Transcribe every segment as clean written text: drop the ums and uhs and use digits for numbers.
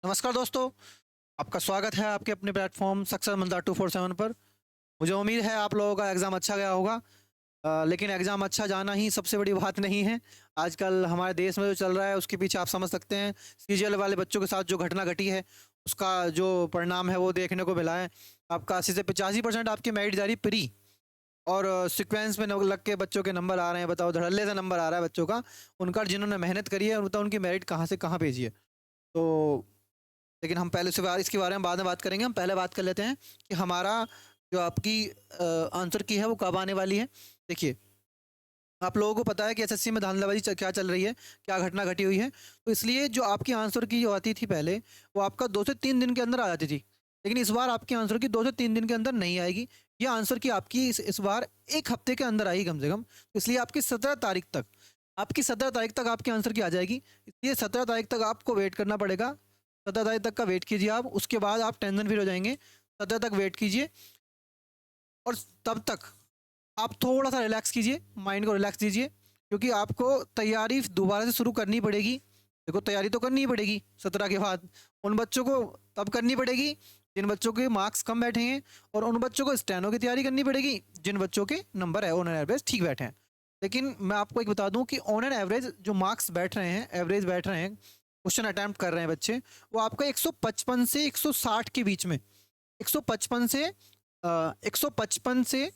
नमस्कार दोस्तों, आपका स्वागत है आपके अपने प्लेटफॉर्म सक्सेस मंत्रा 247 पर। मुझे उम्मीद है आप लोगों का एग्ज़ाम अच्छा गया होगा। लेकिन एग्ज़ाम अच्छा जाना ही सबसे बड़ी बात नहीं है। आजकल हमारे देश में जो चल रहा है उसके पीछे आप समझ सकते हैं। सीजीएल वाले बच्चों के साथ जो घटना घटी है उसका जो परिणाम है वो देखने को मिला है। आपका 80 से 85% आपकी मेरिट जारी प्री और सीक्वेंस में लग के बच्चों के नंबर आ रहे हैं। बताओ, धड़ल्ले से नंबर आ रहा है बच्चों का, उनका जिन्होंने मेहनत करी है, बताओ उनकी मेरिट कहाँ से कहाँ भेजी है। तो लेकिन हम पहले से इसके बारे में बाद में बात करेंगे। हम पहले बात कर लेते हैं कि हमारा जो आपकी आंसर की है वो कब आने वाली है। देखिए, आप लोगों को पता है कि एसएससी में धांधलाबाजी क्या चल रही है, क्या घटना घटी हुई है। तो इसलिए जो आपकी आंसर की जो आती थी पहले, वो आपका 2 से 3 दिन के अंदर आ जाती थी। लेकिन इस बार आपकी आंसर की 2 से 3 दिन के अंदर नहीं आएगी। ये आंसर की आपकी इस बार 1 हफ्ते के अंदर आएगी कम से कम। तो इसलिए आपकी 17 तारीख तक आपकी आंसर की आ जाएगी। इसलिए 17 तारीख तक आपको वेट करना पड़ेगा। 17 तारीख तक का वेट कीजिए आप, उसके बाद आप टेंशन फ्री हो जाएंगे। 17 तक वेट कीजिए और तब तक आप थोड़ा सा रिलैक्स कीजिए, माइंड को रिलैक्स दीजिए, क्योंकि आपको तैयारी दोबारा से शुरू करनी पड़ेगी। देखो, तैयारी तो करनी ही पड़ेगी 17 के बाद। उन बच्चों को तब करनी पड़ेगी जिन बच्चों के मार्क्स कम बैठे हैं, और उन बच्चों को स्टेनो की तैयारी करनी पड़ेगी जिन बच्चों के नंबर है ऑन एन एवरेज ठीक बैठे हैं। लेकिन मैं आपको एक बता दूं कि ऑन एन एवरेज जो मार्क्स बैठ रहे हैं, एवरेज बैठ रहे हैं, क्वेश्चन अटैम्प्ट कर रहे हैं बच्चे, वो आपका 155 से 160 के बीच में। 155 से 155 से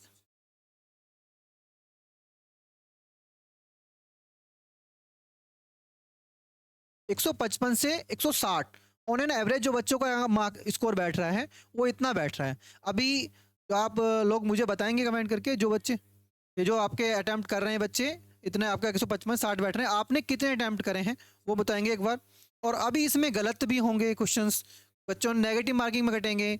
155 से 160 ऑन एन एवरेज जो बच्चों का मार्क स्कोर बैठ रहा है, वो इतना बैठ रहा है। अभी जो आप लोग मुझे बताएंगे कमेंट करके, जो बच्चे ये जो आपके अटैम्प्ट कर रहे हैं बच्चे, इतने आपका 155-60 बैठ रहे हैं, आपने कितने अटैम्प्ट करे हैं वो बताएंगे एक बार। और अभी इसमें गलत भी होंगे क्वेश्चंस, बच्चों ने नेगेटिव मार्किंग में कटेंगे।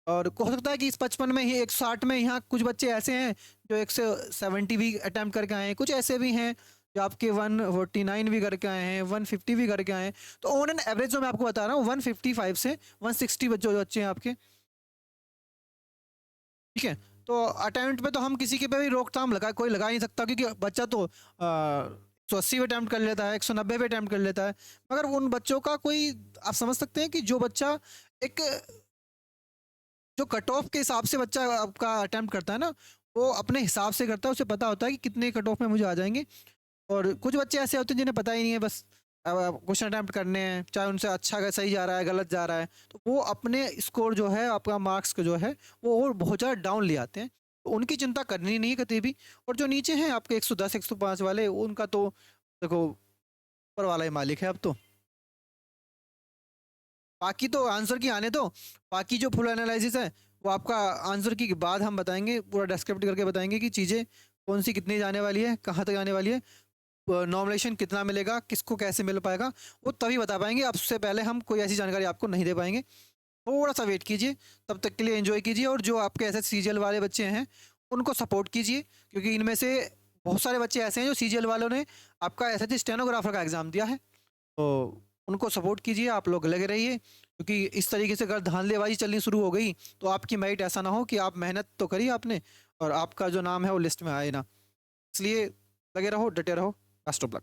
और हो सकता है कि इस 55 में ही 160 में यहाँ कुछ बच्चे ऐसे हैं जो 170 भी अटैम्प्ट करके आए हैं, कुछ ऐसे भी हैं जो आपके 149 भी करके आए हैं, 150 भी करके आए हैं। तो ऑन एन एवरेज जो मैं आपको बता रहा हूँ 155 से 160 बच्चे हैं आपके। ठीक है, तो अटेम्प्ट पे तो हम किसी के पे भी रोकथाम कोई लगा नहीं सकता, क्योंकि बच्चा तो 180 पे अटैम्प्ट कर लेता है, 190 पे अटैम्प्ट कर लेता है। मगर उन बच्चों का कोई, आप समझ सकते हैं कि जो बच्चा एक जो कट ऑफ के हिसाब से बच्चा आपका अटैम्प्ट करता है ना, वो अपने हिसाब से करता है, उसे पता होता है कि कितने कट ऑफ में मुझे आ जाएंगे। और कुछ बच्चे ऐसे होते हैं जिन्हें पता ही नहीं है, बस क्वेश्चन अटैम्प्ट करने हैं, चाहे उनसे अच्छा सही जा रहा है गलत जा रहा है, तो वो अपने स्कोर जो है, आपका मार्क्स का जो है, वो और बहुत ज़्यादा डाउन ले आते हैं। तो उनकी चिंता करनी नहीं कभी भी। और जो नीचे हैं आपके 110 105 वाले, उनका तो देखो ऊपर वाला ही मालिक है अब तो। बाकी तो आंसर की आने दो, बाकी जो फुल एनालिसिस है वो आपका आंसर की बाद हम बताएंगे, पूरा डिस्क्रिप्ट करके बताएंगे कि चीज़ें कौन सी कितनी जाने वाली है, कहाँ तक जाने वाली है, नॉमिनेशन कितना मिलेगा, किसको कैसे मिल पाएगा, वो तभी बता पाएंगे। अब उससे पहले हम कोई ऐसी जानकारी आपको नहीं दे पाएंगे। थोड़ा सा वेट कीजिए, तब तक के लिए एंजॉय कीजिए। और जो आपके ऐसे सीजीएल वाले बच्चे हैं उनको सपोर्ट कीजिए, क्योंकि इनमें से बहुत सारे बच्चे ऐसे हैं जो सीजीएल वालों ने आपका एसएससी स्टेनोग्राफर का एग्ज़ाम दिया है। तो उनको सपोर्ट कीजिए, आप लोग लगे रहिए, क्योंकि इस तरीके से अगर धांधलेबाजी चलनी शुरू हो गई तो आपकी मेरिट ऐसा ना हो कि आप मेहनत तो करी आपने और आपका जो नाम है वो लिस्ट में आए ना। इसलिए लगे रहो, डटे रहो। Best of luck.